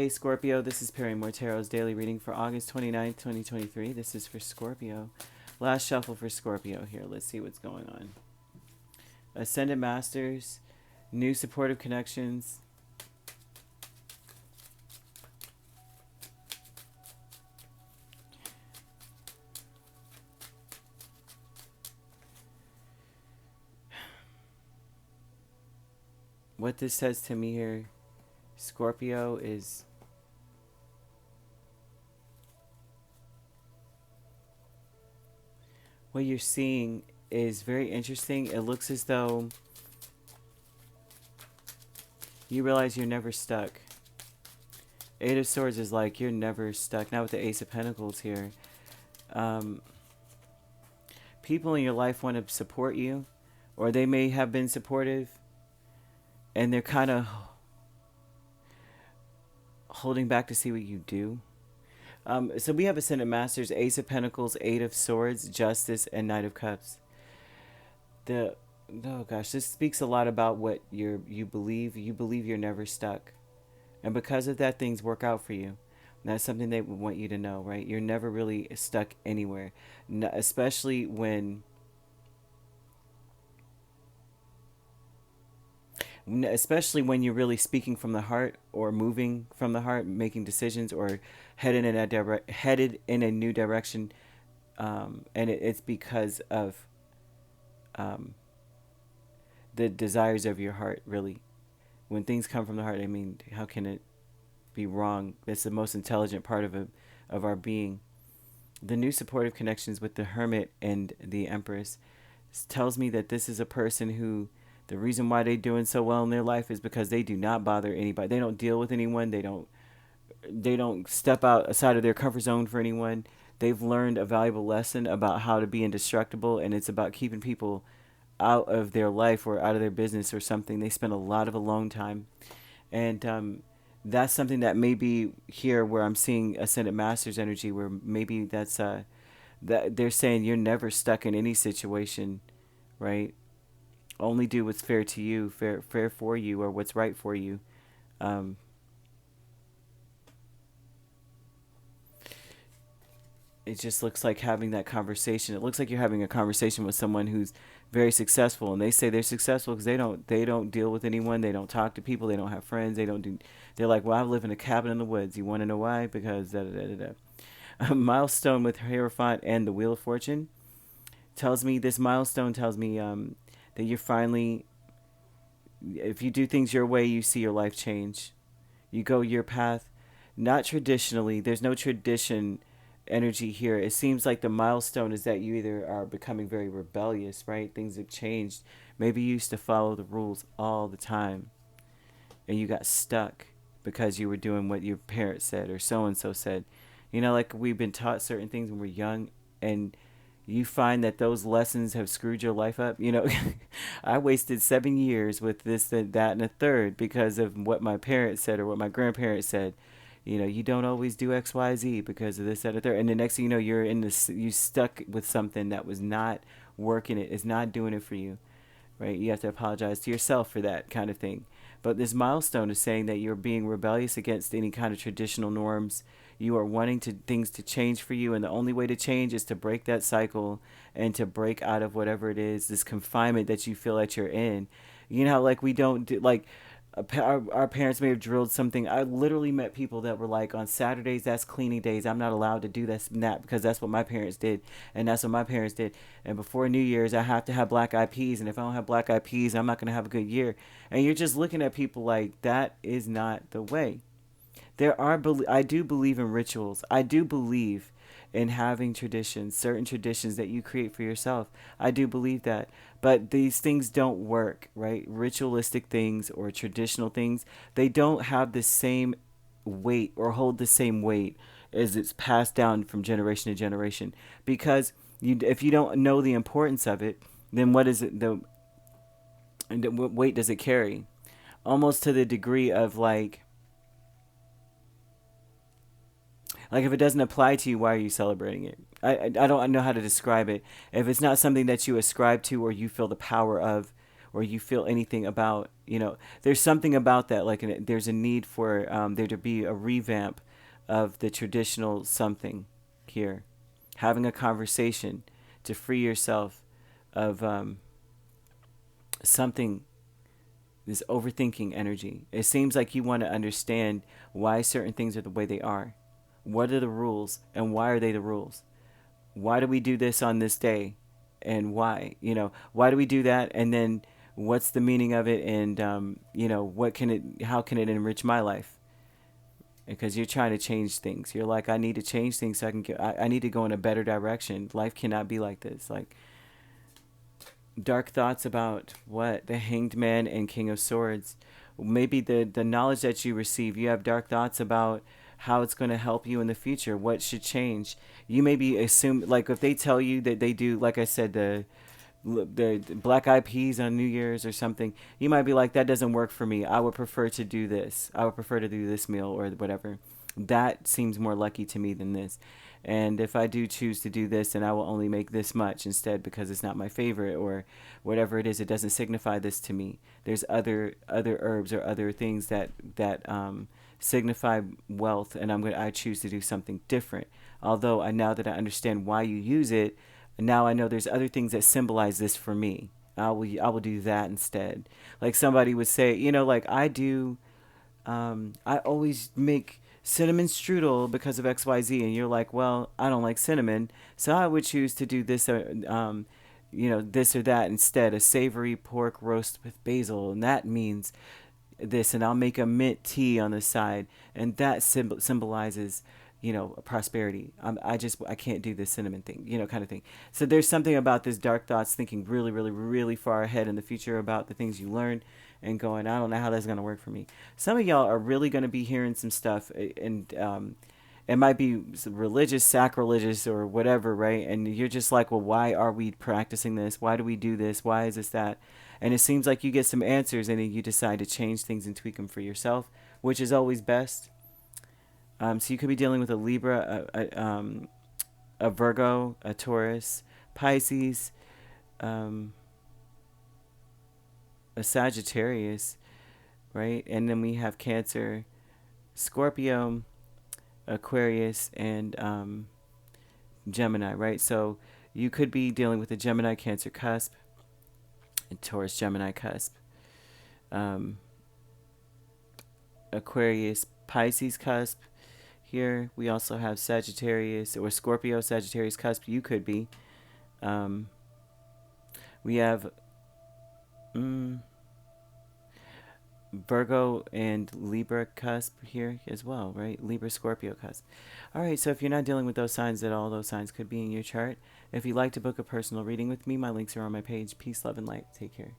Hey Scorpio, this is Perrymore Tarot's daily reading for August 29th, 2023. This is for Scorpio. Last shuffle for Scorpio here. Let's see what's going on. Ascended Masters, new supportive connections. What this says to me here, Scorpio, is what you're seeing is very interesting. It looks as though you realize you're never stuck. Eight of Swords is like you're never stuck. Now with the Ace of Pentacles here. People in your life want to support you, or they may have been supportive, and they're kind of holding back to see what you do. So we have Ascended Masters, Ace of Pentacles, Eight of Swords, Justice, and Knight of Cups. Oh gosh, this speaks a lot about what you believe. You believe you're never stuck, and because of that, things work out for you. And that's something they would want you to know, right? You're never really stuck anywhere, especially when you're really speaking from the heart, or moving from the heart, making decisions, or headed in a new direction, and it's because of the desires of your heart. Really, when things come from the heart, I mean, how can it be wrong? It's the most intelligent part of our being. The new supportive connections with the Hermit and the Empress tells me that this is a person who, the reason why they're doing so well in their life is because they do not bother anybody. They don't deal with anyone. They don't step outside of their comfort zone for anyone. They've learned a valuable lesson about how to be indestructible, and it's about keeping people out of their life or out of their business or something. They spend a lot of alone time, and that's something that may be here where I'm seeing Ascended Masters energy, where maybe that's that they're saying you're never stuck in any situation, right? Only do what's fair to you, fair for you, or what's right for you. It just looks like having that conversation. It looks like you're having a conversation with someone who's very successful, and they say they're successful because they don't deal with anyone. They don't talk to people. They don't have friends. They don't do. They're like, well, I live in a cabin in the woods. You want to know why? Because da da da da da. A milestone with Hierophant and the Wheel of Fortune tells me, this milestone tells me that you're finally, if you do things your way, you see your life change. You go your path, not traditionally. There's no tradition energy here. It seems like the milestone is that you either are becoming very rebellious, right? Things have changed. Maybe you used to follow the rules all the time, and you got stuck because you were doing what your parents said or so and so said. You know, like we've been taught certain things when we're young, and you find that those lessons have screwed your life up. You know, I wasted 7 years with this, that, and a third because of what my parents said or what my grandparents said. You know, you don't always do X, Y, Z because of this, that, or third. And the next thing you know, you stuck with something that was not working. It's not doing it for you, right? You have to apologize to yourself for that kind of thing. But this milestone is saying that you're being rebellious against any kind of traditional norms. You are wanting things to change for you, and the only way to change is to break that cycle and to break out of whatever it is, this confinement that you feel that you're in. You know how, like, we don't do, like, our parents may have drilled something. I literally met people that were like, on Saturdays, that's cleaning days. I'm not allowed to do this and that because that's what my parents did, and that's what my parents did. And before New Year's, I have to have black eyed peas, and if I don't have black eyed peas, I'm not going to have a good year. And you're just looking at people like, that is not the way. I do believe in rituals. I do believe in having traditions, certain traditions that you create for yourself. I do believe that. But these things don't work, right? Ritualistic things or traditional things, they don't have the same weight or hold the same weight as it's passed down from generation to generation. Because if you don't know the importance of it, then what is it? What weight does it carry? Almost to the degree of like if it doesn't apply to you, why are you celebrating it? I don't know how to describe it. If it's not something that you ascribe to or you feel the power of, or you feel anything about, there's something about that, like there's a need for there to be a revamp of the traditional something here. Having a conversation to free yourself of something, this overthinking energy. It seems like you want to understand why certain things are the way they are. What are the rules and why are they the rules? Why do we do this on this day? And why? Why do we do that? And then what's the meaning of it? And, how can it enrich my life? Because you're trying to change things. You're like, I need to change things so I need to go in a better direction. Life cannot be like this. Like, dark thoughts about what? The Hanged Man and King of Swords. Maybe the knowledge that you receive, you have dark thoughts about how it's going to help you in the future, what should change. You maybe assume, like if they tell you that they do, like I said, the black eyed peas on New Year's or something, you might be like, that doesn't work for me. I would prefer to do this. I would prefer to do this meal or whatever. That seems more lucky to me than this. And if I do choose to do this, then I will only make this much instead because it's not my favorite or whatever it is. It doesn't signify this to me. There's other herbs or other things that signify wealth, and I choose to do something different. Although now that I understand why you use it, now I know there's other things that symbolize this for me. I will do that instead. Like somebody would say, like I do. I always make cinnamon strudel because of XYZ, and you're like, well, I don't like cinnamon, so I would choose to do this, this or that instead. A savory pork roast with basil, and that means this, and I'll make a mint tea on the side, and that symbolizes, prosperity. I can't do this cinnamon thing, kind of thing. So there's something about this dark thoughts, thinking really, really, really far ahead in the future about the things you learn, and going, I don't know how that's going to work for me. Some of y'all are really going to be hearing some stuff, and it might be religious, sacrilegious, or whatever, right? And you're just like, well, why are we practicing this? Why do we do this? Why is this that? And it seems like you get some answers, and then you decide to change things and tweak them for yourself, which is always best. So you could be dealing with a Libra, a Virgo, a Taurus, Pisces, a Sagittarius, right? And then we have Cancer, Scorpio, Aquarius, and Gemini, right? So you could be dealing with a Gemini Cancer cusp, a Taurus Gemini cusp, Aquarius Pisces cusp. Here we also have Sagittarius or Scorpio Sagittarius cusp. You could be. We have Virgo and Libra cusp here as well, right? Libra Scorpio cusp. All right, so if you're not dealing with those signs at all, those signs could be in your chart. If you'd like to book a personal reading with me, my links are on my page. Peace, love, and light. Take care.